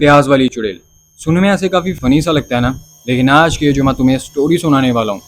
प्याज वाली चुड़ैल। सुनने में ऐसे काफ़ी फ़नी सा लगता है ना, लेकिन आज की जो मैं तुम्हें स्टोरी सुनाने वाला हूँ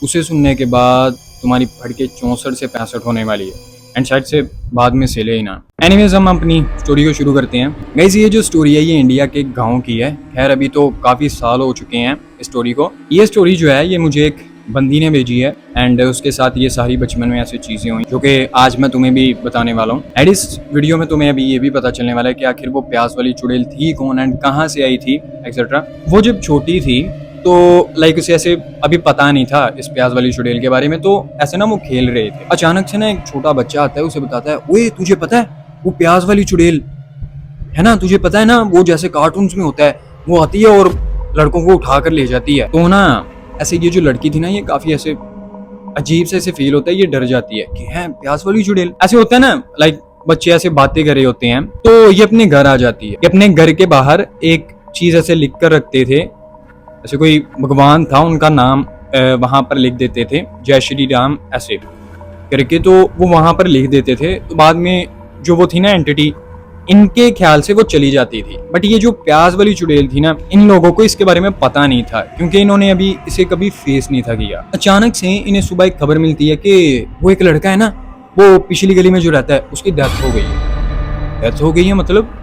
उसे सुनने के बाद तुम्हारी फटके 64 से 65 होने वाली है एंड शायद से बाद में सिले ही ना। एनीवेज हम अपनी स्टोरी को शुरू करते हैं। गाइस ये जो स्टोरी है ये इंडिया के गाँव की है। खैर अभी तो काफ़ी साल हो चुके हैं इस स्टोरी को। ये स्टोरी जो है ये मुझे एक बंदी ने भेजी है एंड उसके साथ ये सारी बचपन में ऐसी चीजें हुई जो कि आज मैं तुम्हें भी बताने वाला हूँ। एंड इस वीडियो में तुम्हें अभी ये भी पता चलने वाला है कि आखिर वो प्याज वाली चुड़ैल थी कौन एंड कहाँ से आई थी एक्सेट्रा। वो जब छोटी थी तो लाइक उसे ऐसे अभी पता नहीं था इस प्याज वाली चुड़ैल के बारे में, तो ऐसे ना वो खेल रहे थे। अचानक से ना एक छोटा बच्चा आता है, उसे बताता है ओए तुझे पता है वो प्याज वाली चुड़ैल है ना, तुझे पता है ना वो जैसे कार्टून्स में होता है वो आती है और लड़कों को उठा कर ले जाती है। तो ना ऐसे ये जो लड़की थी ना ये काफी ऐसे अजीब से ऐसे फील होता है, ये डर जाती है कि है प्याज वाली चुड़ैल। ऐसे होता है ना लाइक बच्चे ऐसे बातें कर रहे होते हैं तो ये अपने घर आ जाती है। ये अपने घर के बाहर एक चीज ऐसे लिख कर रखते थे, ऐसे कोई भगवान था उनका नाम वहां पर लिख देते थे, जय श्री राम ऐसे करके, तो वो वहां पर लिख देते थे। तो बाद में जो वो थी ना एंटिटी, इनके ख्याल से वो चली जाती थी। बट ये जो प्याज वाली चुड़ैल थी ना, इन लोगों को इसके बारे में पता नहीं था क्योंकि इन्होंने अभी इसे कभी फेस नहीं था किया। अचानक से इन्हें सुबह एक खबर मिलती है कि वो एक लड़का है ना, वो पिछली गली में जो रहता है उसकी डेथ हो गई है। डेथ हो गई है मतलब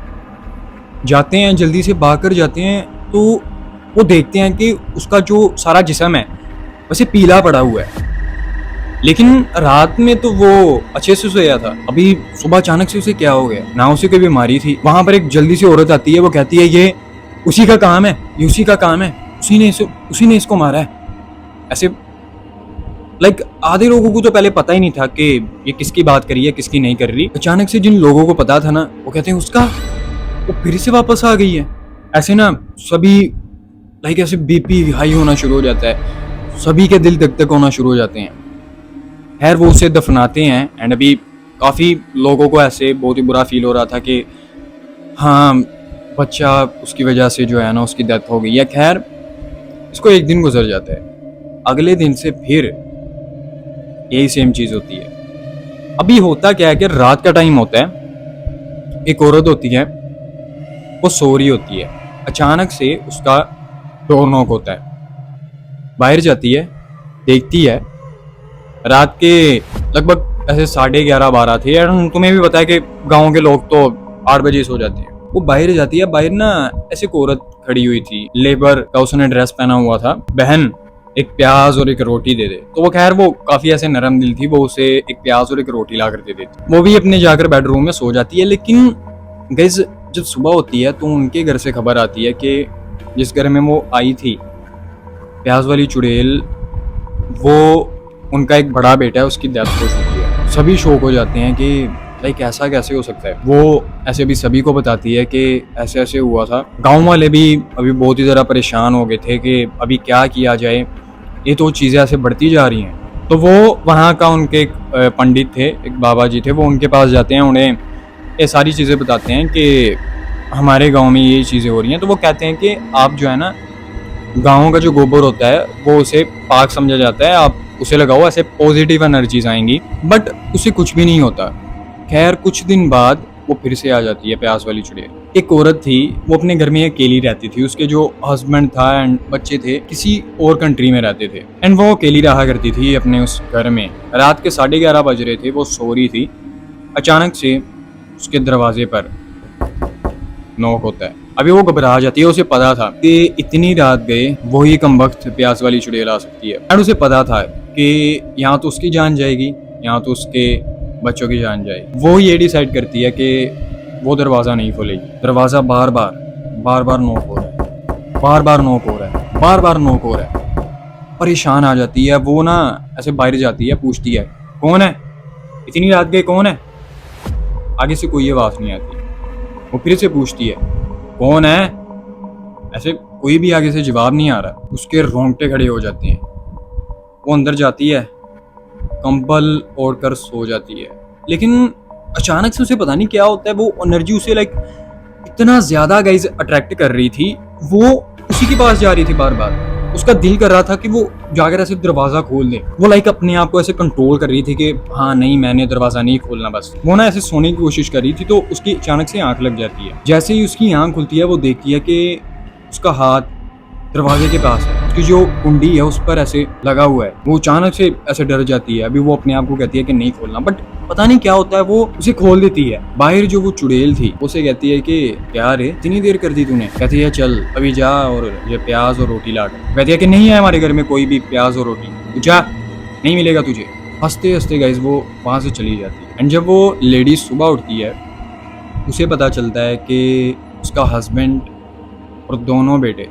जाते हैं जल्दी से भाग कर जाते हैं तो वो देखते हैं कि उसका जो सारा जिस्म है वैसे पीला पड़ा हुआ है, लेकिन रात में तो वो अच्छे से सोया था। अभी सुबह अचानक से उसे क्या हो गया, ना उसे कोई बीमारी थी। वहां पर एक जल्दी से औरत आती है, वो कहती है ये उसी का काम है, ये उसी का काम है, उसी ने इसको मारा है। ऐसे लाइक आधे लोगों को तो पहले पता ही नहीं था कि ये किसकी बात करी है किसकी नहीं कर रही। अचानक से जिन लोगों को पता था ना वो कहते हैं उसका वो फिर से वापस आ गई है। ऐसे ना सभी लाइक ऐसे बीपी हाई होना शुरू हो जाता है, सभी के दिल धक धक होना शुरू हो जाते हैं। खैर वो उसे दफनाते हैं एंड अभी काफ़ी लोगों को ऐसे बहुत ही बुरा फील हो रहा था कि हाँ बच्चा उसकी वजह से जो है ना उसकी डेथ हो गई है। खैर इसको एक दिन गुजर जाता है, अगले दिन से फिर यही सेम चीज़ होती है। अभी होता क्या है कि रात का टाइम होता है, एक औरत होती है वो सो रही होती है। अचानक से उसका डोर नॉक होता है, बाहर जाती है, देखती है रात के लगभग ऐसे 11:30-12 थे यार। तुम्हें भी पता है कि गांव के लोग तो 8 बजे सो जाते हैं। वो बाहर जाती है, बाहर ना ऐसे एक औरत खड़ी हुई थी, लेबर का उसने ड्रेस पहना हुआ था। बहन एक प्याज और एक रोटी दे दे। तो वो खैर वो काफी ऐसे नरम दिल थी, वो उसे एक प्याज और एक रोटी ला कर दे देती। वो भी अपने जाकर बेडरूम में सो जाती है। लेकिन गाइस जब सुबह होती है तो उनके घर से खबर आती है कि जिस घर में वो आई थी प्याज वाली चुड़ैल, वो उनका एक बड़ा बेटा है उसकी डेथ हो चुकी है। सभी शॉक हो जाते हैं कि लाइक ऐसा कैसे हो सकता है। वो ऐसे भी सभी को बताती है कि ऐसे ऐसे हुआ था। गांव वाले भी अभी बहुत ही ज़्यादा परेशान हो गए थे कि अभी क्या किया जाए, ये तो चीज़ें ऐसे बढ़ती जा रही हैं। तो वो वहाँ का उनके एक पंडित थे, एक बाबा जी थे, वो उनके पास जाते हैं, उन्हें ये सारी चीज़ें बताते हैं कि हमारे गाँव में ये चीज़ें हो रही हैं। तो वो कहते हैं कि आप जो है ना गाँव का जो गोबर होता है वो उसे पाक समझा जाता है, आप उसे लगाओ, ऐसे पॉजिटिव एनर्जीज आएंगी। बट उसे कुछ भी नहीं होता। खैर कुछ दिन बाद वो फिर से आ जाती है प्याज वाली चुड़ैल। एक औरत थी, वो अपने घर में अकेली रहती थी, उसके जो हस्बैंड था एंड बच्चे थे किसी और कंट्री में रहते थे एंड वो अकेली रहा करती थी अपने उस घर में। रात के 11:30 बज रहे थे, वो सो रही थी। अचानक से उसके दरवाजे पर नॉक होता है। अभी वो घबरा जाती है, उसे पता था कि इतनी रात गए वही कमबख्त प्याज वाली चुड़ैल आ सकती है। और उसे पता था कि यहाँ तो उसकी जान जाएगी, यहाँ तो उसके बच्चों की जान जाएगी। वो ये डिसाइड करती है कि वो दरवाज़ा नहीं खोलेगी। दरवाज़ा बार बार नॉक हो रहा है, बार बार नॉक हो रहा है। परेशान आ जाती है वो ना, ऐसे बाहर जाती है, पूछती है कौन है, इतनी रात गए कौन है। आगे से कोई आवाज़ नहीं आती। वो फिर से पूछती है कौन है, ऐसे कोई भी आगे से जवाब नहीं आ रहा। उसके रोंगटे खड़े हो जाते हैं। वो अंदर जाती है, कंबल ओढ़ कर सो जाती है। लेकिन अचानक से उसे पता नहीं क्या होता है, वो एनर्जी उसे लाइक इतना ज्यादा गाइस अट्रैक्ट कर रही थी, वो उसी के पास जा रही थी बार बार। उसका दिल कर रहा था कि वो जाकर ऐसे दरवाजा खोल दे। वो लाइक अपने आप को ऐसे कंट्रोल कर रही थी कि हाँ नहीं, मैंने दरवाजा नहीं खोलना। बस वो ना ऐसे सोने की कोशिश कर रही थी, तो उसकी अचानक से आंख लग जाती है। जैसे ही उसकी आंख खुलती है, वो देखती है कि उसका हाथ दरवाजे के पास है, उसकी जो कुंडी है उस पर ऐसे लगा हुआ है। वो अचानक से ऐसे डर जाती है। अभी वो अपने आप को कहती है कि नहीं खोलना, बट पता नहीं क्या होता है, वो उसे खोल देती है। बाहर जो वो चुड़ैल थी उसे कहती है कि क्या रे, इतनी देर कर दी तूने? कहती है चल अभी जा और ये प्याज और रोटी ला कर। कहती है कि नहीं है हमारे घर में कोई भी प्याज और रोटी, तू जा, नहीं मिलेगा तुझे। हंसते हंसते गाइस वो वहां से चली जाती है। एंड जब वो लेडी सुबह उठती है, उसे पता चलता है कि उसका हस्बैंड और दोनों बेटे,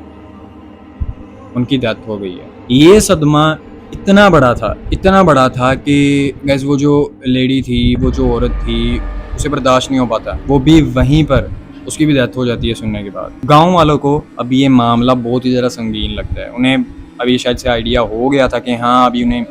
उनकी डेथ हो गई है। ये सदमा इतना बड़ा था कि गैस वो जो लेडी थी, वो जो औरत थी, उसे बर्दाश्त नहीं हो पाता। वो भी वहीं पर उसकी भी डेथ हो जाती है सुनने के बाद। गांव वालों को अभी ये मामला बहुत ही ज़्यादा संगीन लगता है। उन्हें अभी शायद से आइडिया हो गया था कि हाँ अभी उन्हें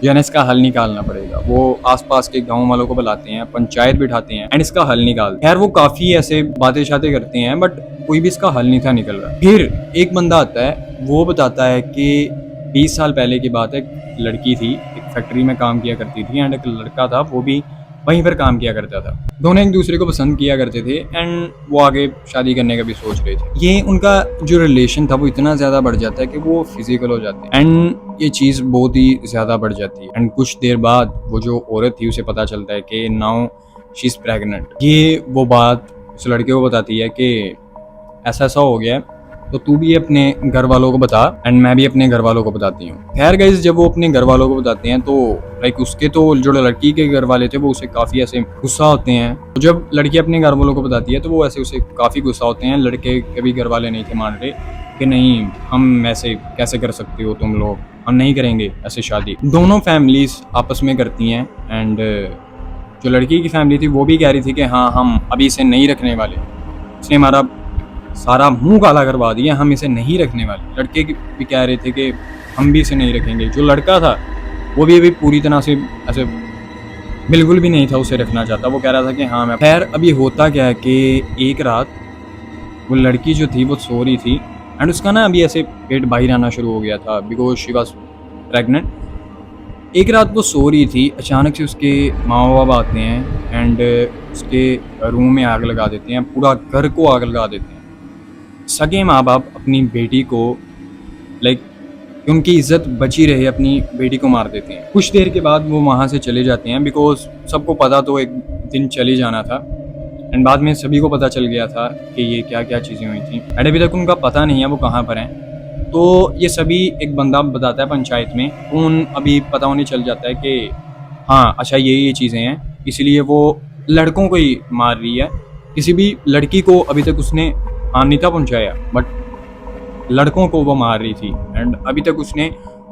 जो है ना इसका हल निकालना पड़ेगा। वो आसपास के गांव वालों को बुलाते हैं, पंचायत बिठाते हैं एंड इसका हल निकालते हैं। खैर वो काफ़ी ऐसे बातें शातें करते हैं, बट कोई भी इसका हल नहीं था निकल रहा। फिर एक बंदा आता है, वो बताता है कि 20 साल पहले की बात है, एक लड़की थी, एक फैक्ट्री में काम किया करती थी एंड एक लड़का था, वो भी वहीं पर काम किया करता था। दोनों एक दूसरे को पसंद किया करते थे एंड वो आगे शादी करने का भी सोच रहे थे। ये उनका जो रिलेशन था वो इतना ज़्यादा बढ़ जाता है कि वो फिजिकल हो जाते हैं एंड ये चीज़ बहुत ही ज़्यादा बढ़ जाती है। एंड कुछ देर बाद वो जो औरत थी उसे पता चलता है कि नाउ शी इज़ प्रेग्नेंट। ये वो बात उस लड़के को बताती है कि ऐसा ऐसा हो गया है, तो तू भी अपने घर वालों को बता एंड मैं भी अपने घर वालों को बताती हूँ। खैर गाइस जब वो अपने घर वालों को बताते हैं तो लाइक उसके तो जो लड़की के घर वाले थे वो उसे काफ़ी ऐसे गुस्सा होते हैं। तो जब लड़की अपने घर वालों को बताती है तो वो ऐसे उसे काफ़ी गुस्सा होते हैं। लड़के के भी घर वाले नहीं थे मान रहे कि नहीं, हम ऐसे कैसे कर सकते हो तुम लोग, हम नहीं करेंगे ऐसे शादी। दोनों फैमिलीज आपस में करती हैं एंड जो लड़की की फैमिली थी वो भी कह रही थी कि हाँ हम अभी इसे नहीं रखने वाले, इसने हमारा सारा मुंह काला करवा दिया, हम इसे नहीं रखने वाले। लड़के भी कह रहे थे कि हम भी इसे नहीं रखेंगे। जो लड़का था वो भी अभी पूरी तरह से ऐसे बिल्कुल भी नहीं था उसे रखना चाहता। वो कह रहा था कि हाँ मैं। खैर अभी होता क्या है कि एक रात वो लड़की जो थी वो सो रही थी एंड उसका ना अभी ऐसे पेट बाहर आना शुरू हो गया था बिकॉज शी वॉज प्रेगनेंट। एक रात वो सो रही थी, अचानक से उसके माँ बाप आते हैं एंड उसके रूम में आग लगा देते हैं, पूरा घर को आग लगा देते हैं। सगे माँ बाप अपनी बेटी को लाइक उनकी इज्जत बची रहे अपनी बेटी को मार देते हैं। कुछ देर के बाद वो वहाँ से चले जाते हैं बिकॉज सबको पता तो एक दिन चले जाना था एंड बाद में सभी को पता चल गया था कि ये क्या क्या चीज़ें हुई थी एंड अभी तक उनका पता नहीं है वो कहाँ पर हैं। तो ये सभी एक बंदा बताता है पंचायत में, उन अभी पता होने चल जाता है कि हाँ अच्छा ये चीज़ें हैं, इसलिए वो लड़कों को ही मार रही है। किसी भी लड़की को अभी तक उसने हानि नहीं था पहुँचाया, बट लड़कों को वो मार रही थी एंड अभी तक उसने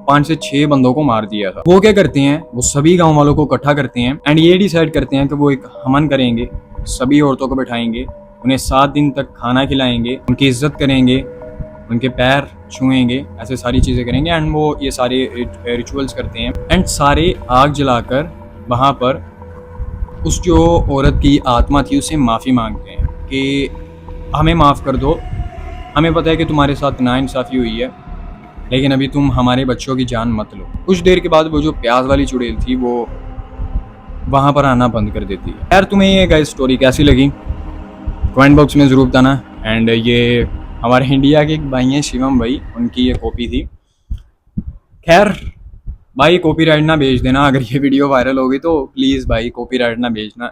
5 से 6 बंदों को मार दिया था। वो क्या करते हैं, वो सभी गांव वालों को इकट्ठा करते हैं एंड ये डिसाइड करते हैं कि वो एक हमन करेंगे, सभी औरतों को बैठाएंगे, उन्हें 7 दिन तक खाना खिलाएंगे, उनकी इज्जत करेंगे, उनके पैर छुएंगे, ऐसे सारी चीज़ें करेंगे एंड वो ये सारे रिचुअल्स करते हैं एंड सारे आग जलाकर वहाँ पर उस जो औरत की आत्मा थी उससे माफ़ी मांगते हैं कि हमें माफ़ कर दो, हमें पता है कि तुम्हारे साथ नाइंसाफ़ी हुई है, लेकिन अभी तुम हमारे बच्चों की जान मत लो। कुछ देर के बाद वो जो प्याज वाली चुड़ैल थी वो वहाँ पर आना बंद कर देती है। यार तुम्हें ये गाइस स्टोरी कैसी लगी कमेंट बॉक्स में ज़रूर बताना। एंड ये हमारे इंडिया के एक भाई हैं शिवम भाई, उनकी ये कॉपी थी। खैर भाई कॉपीराइट ना भेज देना, अगर ये वीडियो वायरल होगी तो प्लीज़ भाई कॉपीराइट ना भेजना,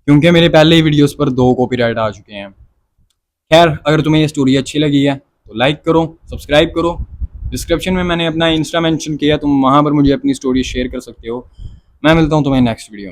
क्योंकि मेरे पहले ही वीडियोस पर 2 कॉपीराइट आ चुके हैं। खैर अगर तुम्हें ये स्टोरी अच्छी लगी है तो लाइक करो, सब्सक्राइब करो। डिस्क्रिप्शन में मैंने अपना इंस्टा मेंशन किया, तुम वहाँ पर मुझे अपनी स्टोरी शेयर कर सकते हो। मैं मिलता हूँ तुम्हें नेक्स्ट वीडियो में।